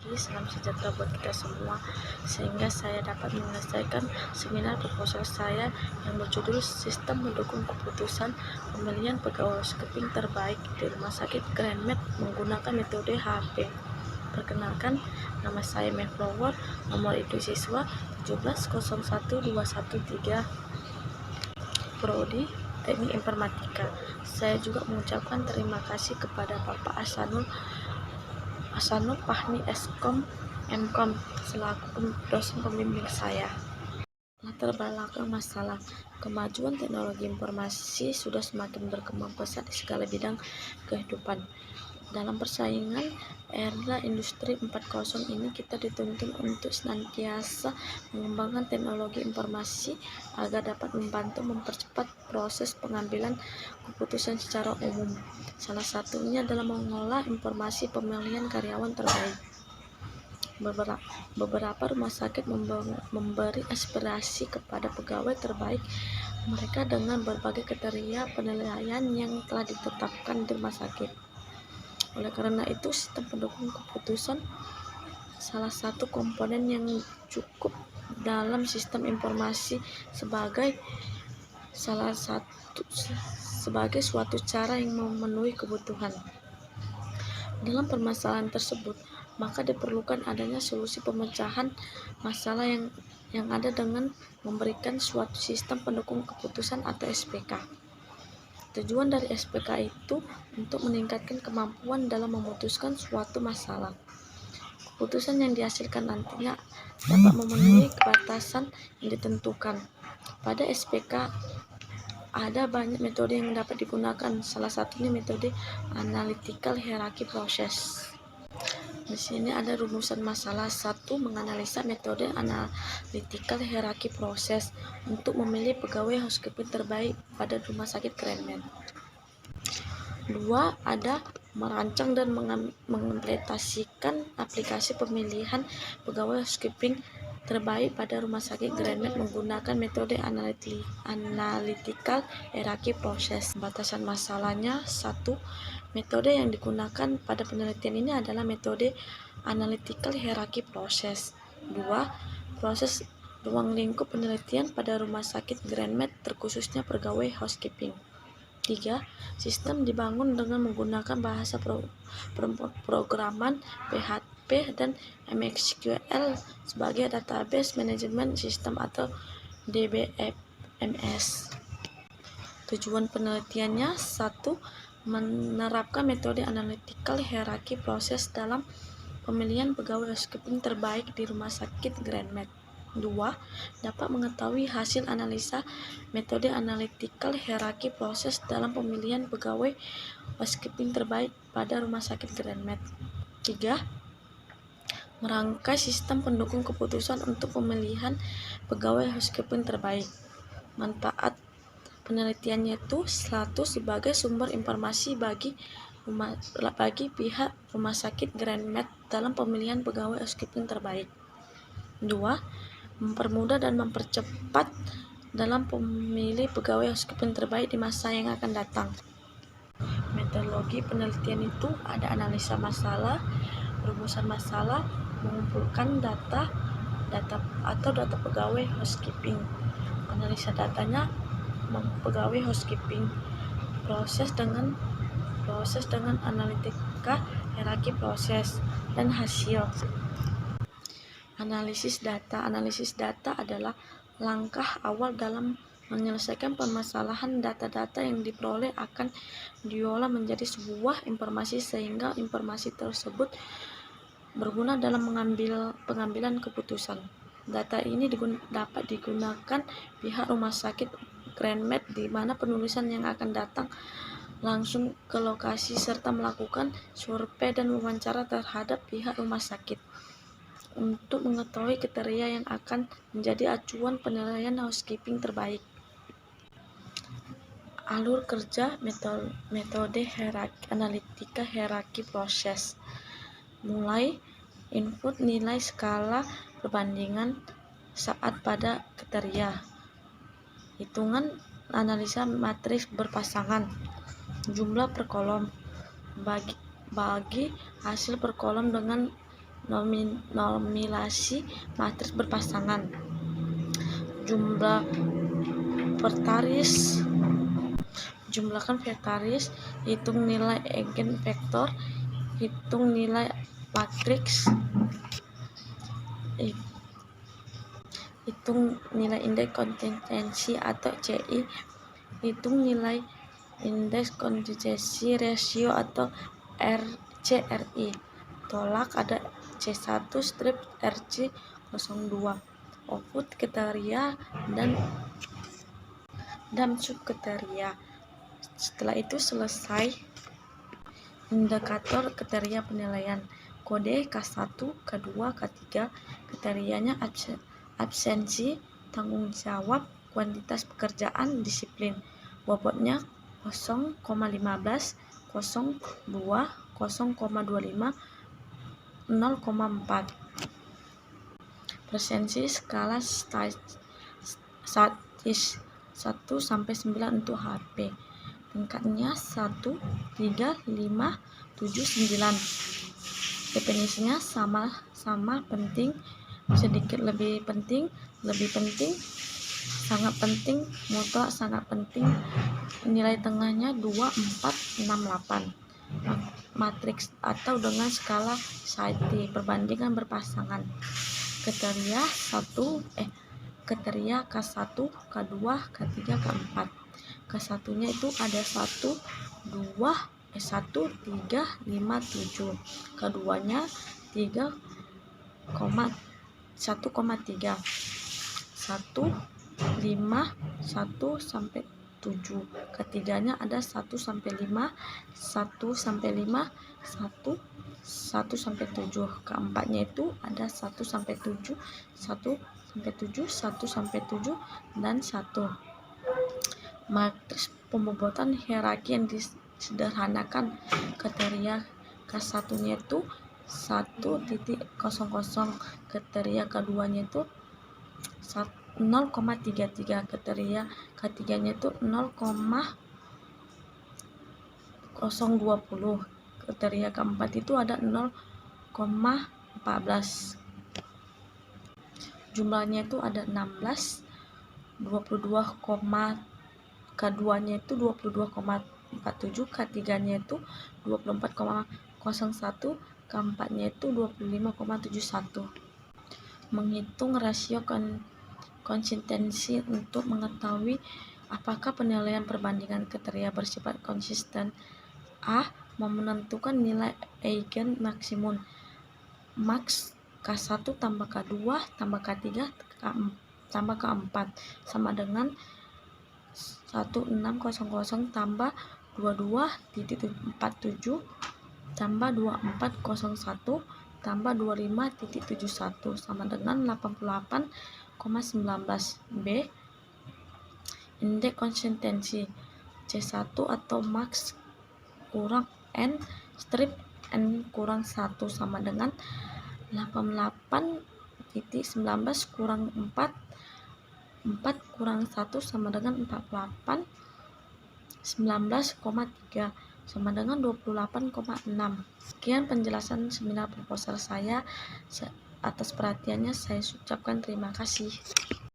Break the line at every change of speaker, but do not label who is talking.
pagi, salam sejahtera buat kita semua. Sehingga saya dapat menyelesaikan seminar proposal saya yang berjudul Sistem Mendukung Keputusan Pemilihan Pegawai Housekeeping Terbaik di Rumah Sakit Grand Med menggunakan metode HP. Perkenalkan, nama saya Mayflower, nomor induk siswa 1701213, Prodi Teknik Informatika. Saya juga mengucapkan terima kasih kepada Bapak Hasanul Fahmi Eskom Mkom selaku dosen pembimbing saya. Latar belakang masalah kemajuan teknologi informasi sudah semakin berkembang pesat di segala bidang kehidupan. Dalam persaingan era industri 4.0 ini, kita dituntut untuk senantiasa mengembangkan teknologi informasi agar dapat membantu mempercepat proses pengambilan keputusan secara umum. Salah satunya adalah mengolah informasi pemilihan karyawan terbaik. Beberapa rumah sakit memberi aspirasi kepada pegawai terbaik mereka dengan berbagai kriteria penilaian yang telah ditetapkan di rumah sakit. Oleh karena itu, sistem pendukung keputusan salah satu komponen yang cukup dalam sistem informasi sebagai suatu cara yang memenuhi kebutuhan. Dalam permasalahan tersebut, maka diperlukan adanya solusi pemecahan masalah yang ada dengan memberikan suatu sistem pendukung keputusan atau SPK. Tujuan dari SPK itu untuk meningkatkan kemampuan dalam memutuskan suatu masalah. Keputusan yang dihasilkan nantinya dapat memenuhi batasan yang ditentukan. Pada SPK ada banyak metode yang dapat digunakan, salah satunya metode analytical hierarchy process. Di sini ada rumusan masalah. 1. Menganalisa metode analytical hierarchy process untuk memilih pegawai housekeeping terbaik pada rumah sakit Grand Med. 2. Ada merancang dan mengimplementasikan aplikasi pemilihan pegawai housekeeping terbaik pada rumah sakit Grand Med menggunakan metode analytical hierarchy process. Batasan masalahnya: 1. Metode yang digunakan pada penelitian ini adalah metode analytical hierarchy process. 2. Proses ruang lingkup penelitian pada rumah sakit Grand Med terkhususnya pegawai housekeeping. 3. Sistem dibangun dengan menggunakan bahasa programan PHP dan MySQL sebagai Database Management System atau DBMS. Tujuan penelitiannya: 1. Menerapkan metode analytical hierarchy process dalam pemilihan pegawai housekeeping terbaik di rumah sakit Grand Med. 2. Dapat mengetahui hasil analisa metode analytical hierarchy process dalam pemilihan pegawai housekeeping terbaik pada rumah sakit Grand Med. 3. Merangkai sistem pendukung keputusan untuk pemilihan pegawai housekeeping terbaik. Manfaat penelitiannya itu: 1. Sebagai sumber informasi bagi pihak rumah sakit Grand Med dalam pemilihan pegawai housekeeping terbaik. 2. Mempermudah dan mempercepat dalam memilih pegawai housekeeping terbaik di masa yang akan datang. Metodologi penelitian itu ada analisa masalah, rumusan masalah, mengumpulkan data pegawai housekeeping, analisa datanya pegawai housekeeping, proses dengan analitika hierarki proses, dan hasil. Analisis data adalah langkah awal dalam menyelesaikan permasalahan. Data-data yang diperoleh akan diolah menjadi sebuah informasi sehingga informasi tersebut berguna dalam pengambilan keputusan. Data ini dapat digunakan pihak rumah sakit Grand Med di mana penulisan yang akan datang langsung ke lokasi serta melakukan survei dan wawancara terhadap pihak rumah sakit untuk mengetahui kriteria yang akan menjadi acuan penilaian housekeeping terbaik. Alur kerja metode analytical hierarchy process. Mulai input nilai skala perbandingan saat pada kriteria. Hitungan analisa matriks berpasangan. Jumlah per kolom. Bagi hasil per kolom dengan Normalisasi matriks berpasangan. Jumlah vektoris, jumlahkan vektoris, hitung nilai eigenvektor, hitung nilai matriks, hitung nilai indeks konsistensi atau CI, hitung nilai indeks konsistensi rasio atau CRI. Tolak ada C1 strip RC02, output kriteria dan subkriteria. Setelah itu selesai indikator kriteria penilaian. Kode K1, K2, K3, kriterianya absensi, tanggung jawab, kuantitas pekerjaan, disiplin. Bobotnya 0,15, 0,2, 0,25, 0,4. Presensi skala statis 1 sampai 9 untuk HP. Tingkatnya 1, 3, 5, 7, 9. Definisinya sama penting, sedikit lebih penting, sangat penting, mutlak sangat penting. Nilai tengahnya 2, 4, 6, 8. Matriks atau dengan skala Saiti, perbandingan berpasangan. Kriteria K1, K2, K3, K4. K1-nya itu ada 1, 3, 5, 7. Keduanya 1,3. 1, 5, 1 sampai 7. Ketiganya ada 1 sampai 5, 1 sampai 5, 1 sampai 7. Keempatnya itu ada 1 sampai 7, 1 sampai 7, 1 sampai 7 dan 1. Matriks pembobotan hierarki yang disederhanakan. Kriteria K1-nya itu 1.00, kriteria keduanya itu 0,33, kriteria ketiganya itu 0,020, kriteria keempat itu ada 0,14. Jumlahnya itu ada 16, 22, keduanya itu 22,47, ketiganya itu 24,01, keempatnya itu 25,71. Menghitung rasio konsistensi untuk mengetahui apakah penilaian perbandingan kriteria bersifat konsisten. A. Menentukan nilai eigen maksimum max K1 tambah K2 tambah K3 tambah K4 sama dengan 1600 tambah 22.47 tambah 2401 tambah 25.71 sama dengan 88,19. B. Indeks konsistensi C1 atau max kurang N strip N kurang 1 sama dengan 88.19 kurang 4 kurang 1 sama dengan 48, 19,3 sama dengan 28,6. Sekian penjelasan seminar proposal saya. Atas perhatiannya saya ucapkan terima kasih.